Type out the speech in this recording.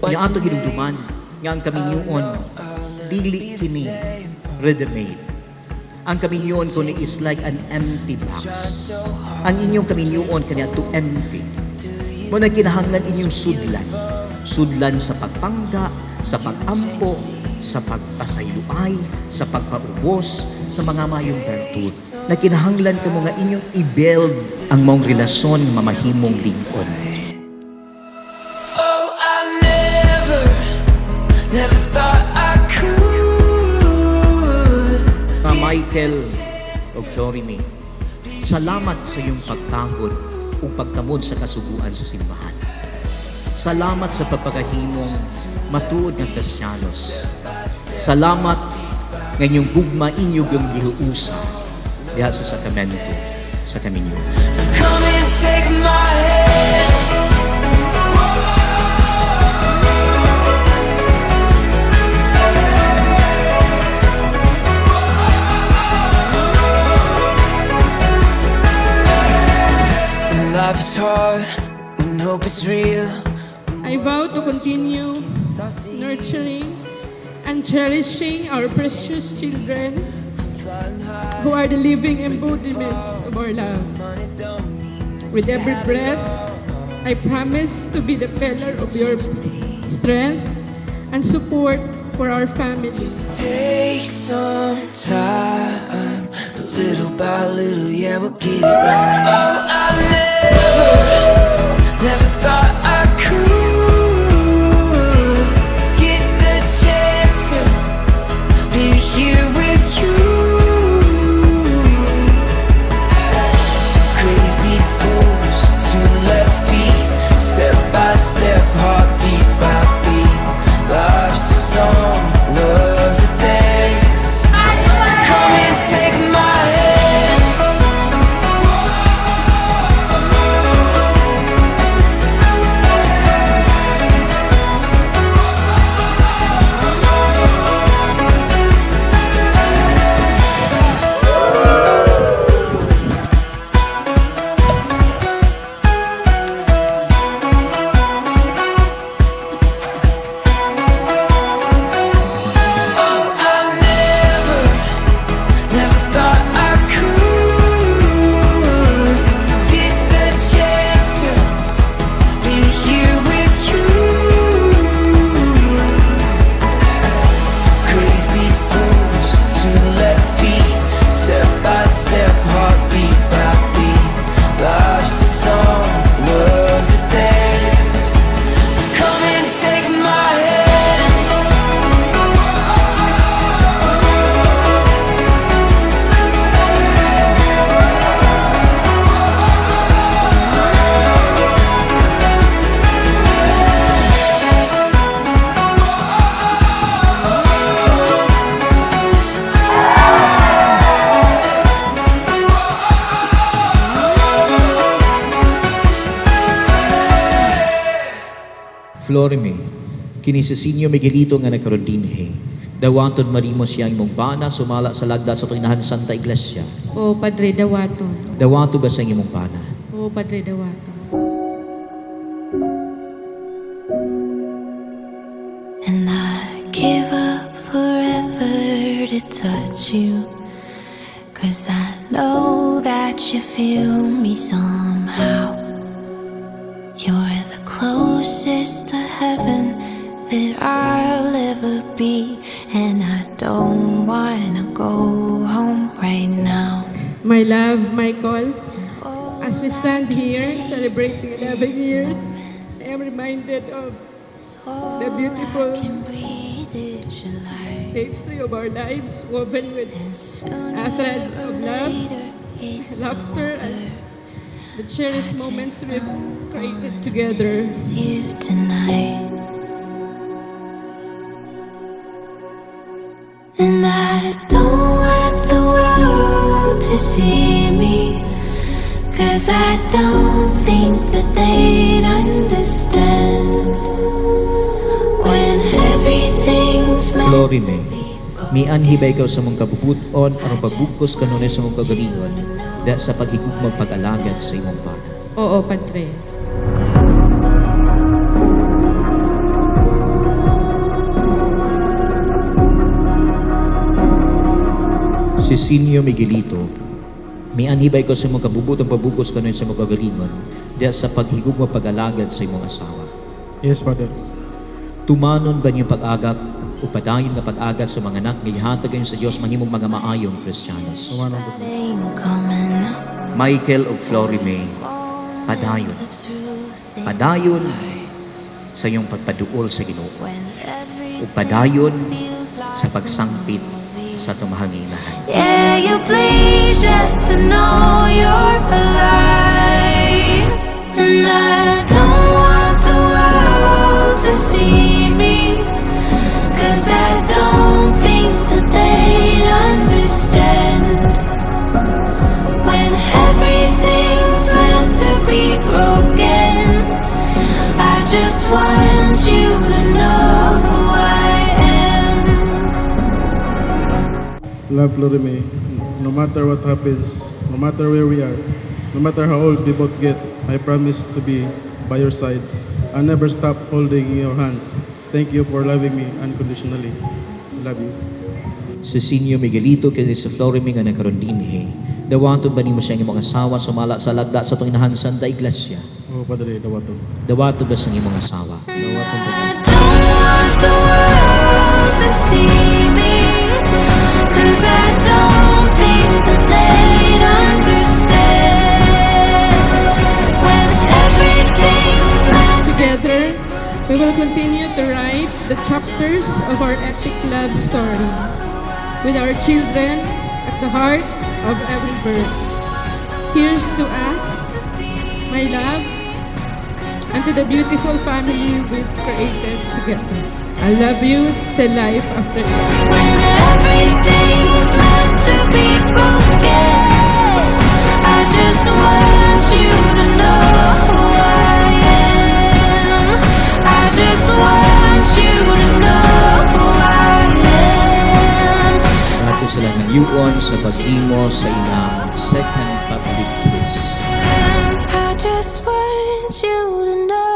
Kaya ato hinumduman, nga ang kaminyoon, dili kini ready-made. Ang kaminyoon ko ni is like an empty box. Ang inyong kaminyoon kanya to empty. Muna kinahanglan inyong sudlan. Sudlan sa pagpangga, sa pagampo, sa pagpasayloay, sa pagpaubos, sa mga mayong bertud. Na kinahanglan ka mo nga inyong i-build ang mong relasyon mamahimong lingkod. Oh, I never thought I could. Michael o Florime, salamat sa iyong pagtahod o pagtamod sa kasuguan sa simbahan. Salamat sa pagpagahimong matuod ng Kristyanos. Salamat ngayong gugma inyong yung gihuusa diha sa sakramento sa kaminyo. So come and take my hand. Life is hard when hope is real. I vow to continue nurturing and cherishing our precious children who are the living embodiments of our love. With every breath, I promise to be the pillar of your strength and support for our families. Take some time, but little by little, yeah, we'll get it right. Oh, I never thought I could get the chance to be here with you. Two crazy fools, two left feet, step by step, heartbeat by beat. Life's a song, love's a dance. So come and take my hand. Florime, kini sa Sinyo Miguelito nga nagkaroon dinhe. Dawaton marimo siya imong bana sumala sa lagda sa tuinahan Santa Iglesia. O Padre, dawato. Dawato ba sa imong bana? O Padre, dawato. And I give up forever to touch you, 'cause I know that you feel me somehow. You're the closest to heaven that I'll ever be, and I don't wanna go home right now. My love, Michael, as we stand here celebrating 11 years, I am reminded of the beautiful tapestry of our lives woven with threads of love, laughter, and the cherished moments we've created together. You tonight, and I don't want the world to see me, 'cause I don't think that they'd understand when everything's meant to Florime, be. mianhibay ikaw sa mong kabubuton aron pagbukos kanunay sa mong kagalingon da sa paghigugmang pag-alagad sa imong bana. Oo, Padre. Si Sinyo Miguelito, may anibay ko sa mong kabubutong pabugos kanon sa mong kagalingon, diya sa paghigog mo pag-alagad sa imong asawa. Yes, Father. Tumanon ba niyong pag-agap o padayon nga pag-agap sa mga anak nga ihatag kayo sa Diyos manimong mga maayong Kristiyanos? Tumanong po. Ain't coming. Michael o Flory May, padayon. Padayon sa iyong pagpaduol sa Ginoo. O padayon sa pagsangpit sa tumahanginahan. Yeah, you please just to know you're alive. And I don't want the world to see me, 'cause I don't think that they'd understand when everything's meant to be broken. I just want you to know who I am. Love, Lord, May. No matter what happens, no matter where we are, no matter how old we both get, I promise to be by your side. I'll never stop holding your hands. Thank you for loving me unconditionally. I love you. Si Sinyo Miguelito kaya sa Flory May nga nagkaroon dinhi. Dawaton ba ni mo siya ng mga asawa sumala sa lagda sa itong inahansan da iglesia? Oh, Padre, dawato. Dawaton ba sa iyong mga asawa? Dawato po. I don't want the world to see me, 'cause I don't think that they'd understand when everything's meant. Together, we will continue to write the chapters of our epic love story with our children at the heart of every verse. Here's to us, my love, and to the beautiful family we've created together. I love you till life after life. When everything's meant to be broken, I just want you to know who I am. I just want you to know who I am. Ato sila ng yuon sa paghimo sa ilang second public kiss. I just want you to know